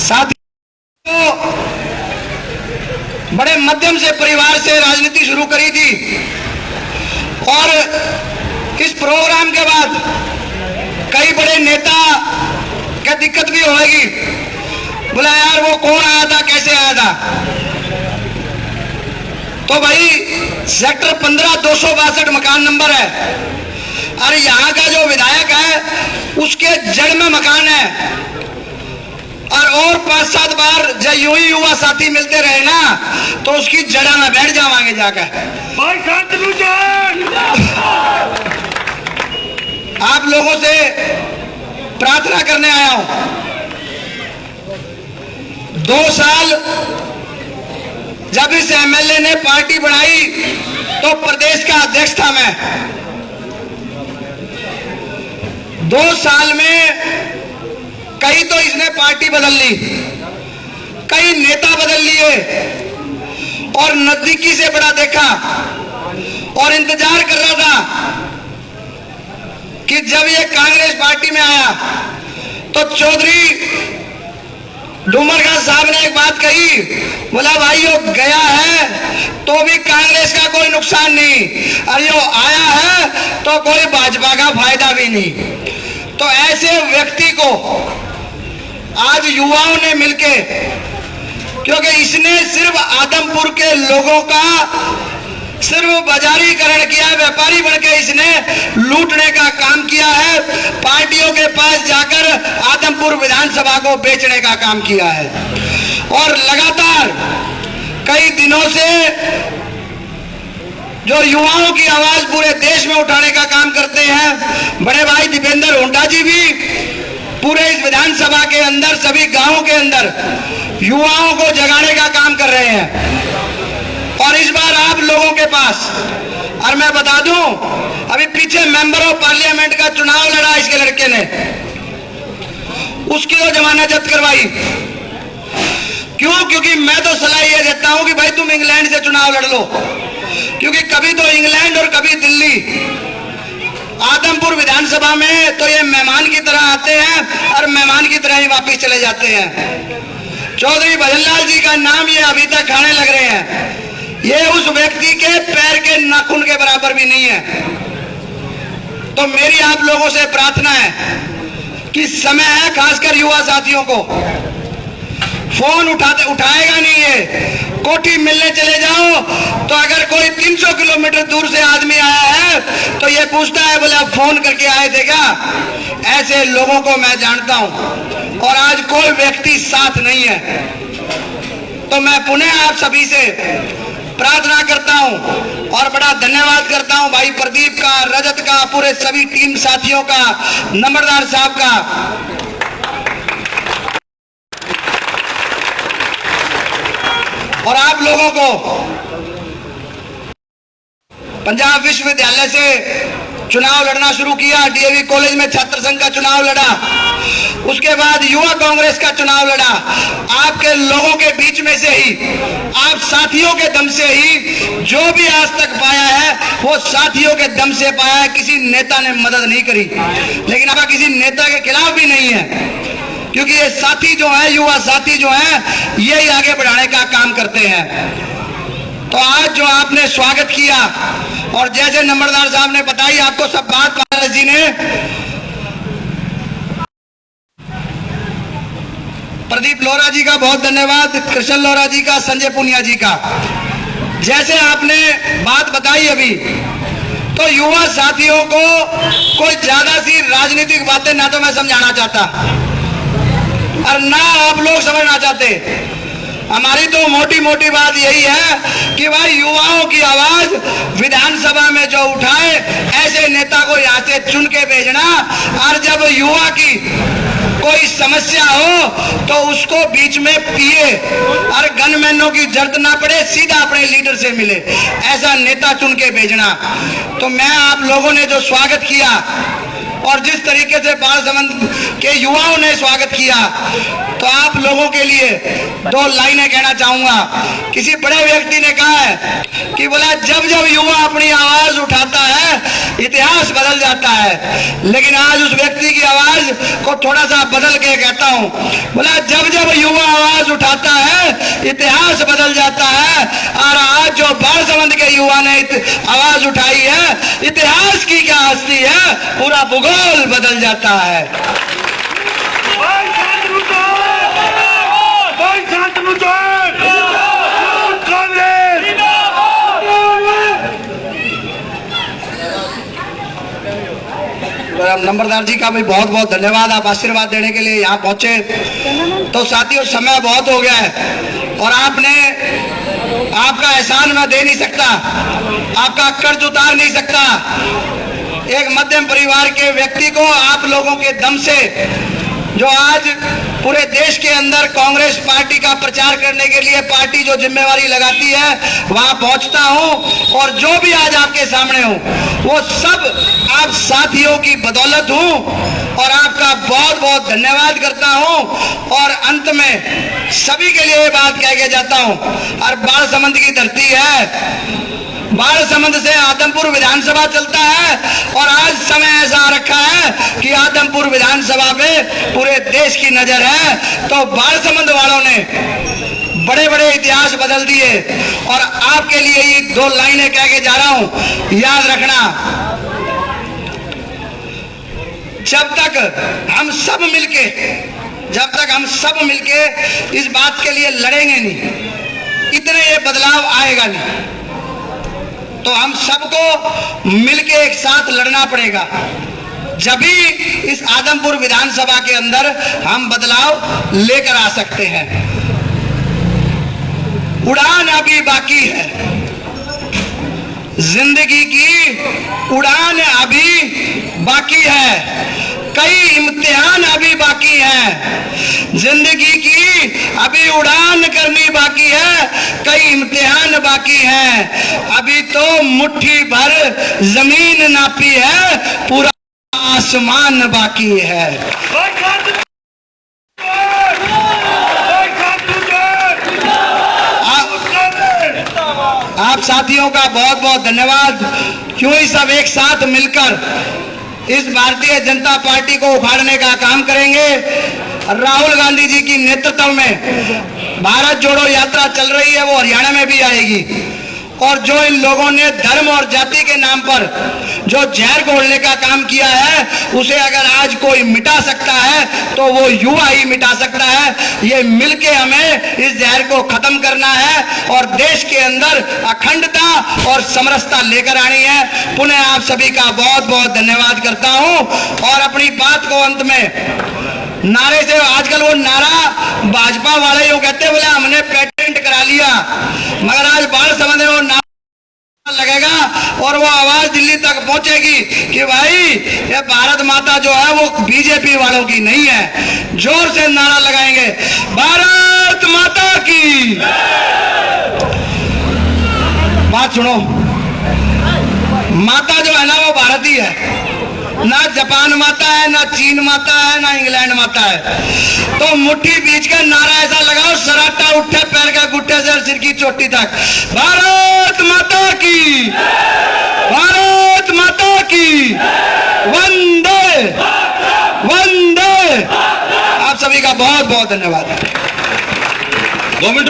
साथियों, बड़े मध्यम से परिवार से राजनीति शुरू करी थी और इस प्रोग्राम के बाद कई बड़े नेता क्या दिक्कत भी होगी, बोला यार वो कौन आया था, कैसे आया था। तो भाई सेक्टर 15 262 मकान नंबर है और यहाँ का जो विधायक है उसके जड़ में मकान है और 5-7 बार जब यूं ही युवा साथी मिलते रहे ना तो उसकी जड़ा में बैठ जावांगे जाकर। आप लोगों से प्रार्थना करने आया हूं। 2 साल जब इस एमएलए ने पार्टी बनाई तो प्रदेश का अध्यक्ष था मैं। 2 साल में कई तो इसने पार्टी बदल ली, कई नेता बदल लिए और नजदीकी से बड़ा देखा और इंतजार कर रहा था कि जब ये कांग्रेस पार्टी में आया तो चौधरी डूमरगा साहब ने एक बात कही, बोला भाई यो गया है तो भी कांग्रेस का कोई नुकसान नहीं और यो आया है तो कोई भाजपा का फायदा भी नहीं। तो ऐसे व्यक्ति को आज युवाओं ने मिलके, क्योंकि इसने सिर्फ आदमपुर के लोगों का सिर्फ बाजारीकरण किया, व्यापारी बनके इसने लूटने का काम किया है, पार्टियों के पास जाकर आदमपुर विधानसभा को बेचने का काम किया है और लगातार कई दिनों से जो युवाओं की आवाज पूरे देश में उठाने का काम करते हैं, बड़े भाई दीपेंद्र हुड्डा जी भी पूरे इस विधानसभा के अंदर सभी गांवों के अंदर युवाओं को जगाने का काम कर रहे हैं। और इस बार आप लोगों के पास, और मैं बता दूं, अभी पीछे मेंबर ऑफ पार्लियामेंट का चुनाव लड़ा इसके लड़के ने, उसकी तो जमानत जब्त करवाई। क्यों? क्योंकि मैं तो सलाह ये देता हूं कि भाई तुम इंग्लैंड से चुनाव लड़ लो, क्योंकि कभी तो इंग्लैंड और कभी दिल्ली। आदमपुर विधानसभा में तो ये मेहमान की तरह आते हैं और मेहमान की तरह ही वापस चले जाते हैं। चौधरी भजनलाल जी का नाम ये अभी तक खाने लग रहे हैं। ये उस व्यक्ति के पैर के नाखून के बराबर भी नहीं है। तो मेरी आप लोगों से प्रार्थना है कि समय है, खासकर युवा साथियों को, फोन उठाएगा नहीं है, कोठी मिलने चले जाओ तो अगर कोई 300 किलोमीटर दूर से आदमी आया है तो ये पूछता है, बोले आप फोन करके आए थे क्या? ऐसे लोगों को मैं जानता हूं और आज कोई व्यक्ति साथ नहीं है। तो मैं पुनः आप सभी से प्रार्थना करता हूं और बड़ा धन्यवाद करता हूं भाई प्रदीप का, रजत का, पूरे सभी टीम साथियों का, नंबरदार साहब का। और आप लोगों को पंजाब विश्वविद्यालय से चुनाव लड़ना शुरू किया, डीएवी कॉलेज में छात्र संघ का चुनाव लड़ा, उसके बाद युवा कांग्रेस का चुनाव लड़ा। आपके लोगों के बीच में से ही, आप साथियों के दम से ही जो भी आज तक पाया है वो साथियों के दम से पाया है। किसी नेता ने मदद नहीं करी, लेकिन अब किसी नेता के खिलाफ भी नहीं है, क्योंकि ये साथी जो है, युवा साथी जो है, यही आगे बढ़ाने का काम करते हैं। तो आज जो आपने स्वागत किया और जैसे नंबरदार साहब ने बताई आपको सब बात, पारस जी ने, प्रदीप लोहरा जी का बहुत धन्यवाद, कृष्ण लोहरा जी का, संजय पुनिया जी का। जैसे आपने बात बताई अभी, तो युवा साथियों को कोई ज्यादा सी राजनीतिक बातें ना तो मैं समझाना चाहता और ना आप लोग समझना चाहते। हमारी तो मोटी मोटी बात यही है कि भाई युवाओं की आवाज विधानसभा में जो उठाए, ऐसे नेता को यहाँ से चुन के भेजना और जब युवा की कोई समस्या हो तो उसको बीच में पिए और गनमैनों की जरूरत ना पड़े, सीधा अपने लीडर से मिले, ऐसा नेता चुन के भेजना। तो मैं आप लोगों ने जो स्वागत किया और जिस तरीके से बालसमंद के युवाओं ने स्वागत किया, तो आप लोगों के लिए दो लाइनें कहना चाहूंगा। किसी बड़े व्यक्ति ने कहा है कि बोला जब जब युवा अपनी आवाज उठाता है इतिहास बदल जाता है, लेकिन आज उस व्यक्ति की आवाज को थोड़ा सा बदल के कहता हूं। बोला जब जब युवा आवाज उठाता है इतिहास बदल जाता है, और आज जो बालसमंद के युवा ने आवाज उठाई है, इतिहास की क्या हस्ती है, पूरा भूगोल बदल जाता है। नंबरदार जी का भी बहुत बहुत धन्यवाद, आप आशीर्वाद देने के लिए यहाँ पहुंचे। तो साथियों समय बहुत हो गया है और आपका एहसान मैं दे नहीं सकता, आपका कर्ज उतार नहीं सकता। एक मध्यम परिवार के व्यक्ति को आप लोगों के दम से जो आज पूरे देश के अंदर कांग्रेस पार्टी का प्रचार करने के लिए पार्टी जो जिम्मेवारी लगाती है वहां पहुंचता हूं, और जो भी आज आपके सामने हूं वो सब आप साथियों की बदौलत हूं, और आपका बहुत बहुत धन्यवाद करता हूं। और अंत में सभी के लिए बात कह के जाता हूं, और बालसमंद की धरती है, बालसमंद से आदमपुर विधानसभा चलता है, और आज समय ऐसा रखा है कि आदमपुर विधानसभा पे पूरे देश की नजर है। तो बालसमंद वालों ने बड़े बड़े इतिहास बदल दिए, और आपके लिए ये दो लाइनें कह के जा रहा हूं, याद रखना। जब तक हम सब मिलके इस बात के लिए लड़ेंगे नहीं, इतने ये बदलाव आएगा नहीं। तो हम सबको मिलके एक साथ लड़ना पड़ेगा, जब भी इस आदमपुर विधानसभा के अंदर हम बदलाव लेकर आ सकते हैं। उड़ान अभी बाकी है, जिंदगी की उड़ान अभी बाकी है, कई इम्तिहान अभी बाकी हैं, जिंदगी की अभी उड़ान करनी बाकी है, कई इम्तिहान बाकी हैं। अभी तो मुट्ठी भर जमीन नापी है, पूरा आसमान बाकी है। आप साथियों का बहुत बहुत धन्यवाद। क्यों ही सब एक साथ मिलकर इस भारतीय जनता पार्टी को उखाड़ने का काम करेंगे। राहुल गांधी जी की नेतृत्व में भारत जोड़ो यात्रा चल रही है, वो हरियाणा में भी आएगी, और जो इन लोगों ने धर्म और जाति के नाम पर जो जहर घोलने का काम किया है, उसे अगर आज कोई मिटा सकता है तो वो युवा ही मिटा सकता है। ये मिलके हमें इस जहर को खत्म करना है और देश के अंदर अखंडता और समरसता लेकर आनी है। पुनः आप सभी का बहुत बहुत धन्यवाद करता हूं, और अपनी बात को अंत में नारे से, आजकल वो नारा भाजपा वाले यूं कहते बोले हमने पेटेंट करा लिया, मगर आज बालसमंद में वो नारा लगेगा और वो आवाज दिल्ली तक पहुंचेगी कि भाई ये भारत माता जो है वो बीजेपी वालों की नहीं है। जोर से नारा लगाएंगे, भारत माता की। बात सुनो, माता जो है ना वो भारत ही है, ना जापान माता है, ना चीन माता है, ना इंग्लैंड माता है। तो मुट्ठी बीच का नारा ऐसा लगाओ, सराटा उठे पैर का गुट्टे से सिर की चोटी तक, भारत माता की, भारत माता की, वंदे वंदे। आप सभी का बहुत बहुत धन्यवाद। 2 मिनट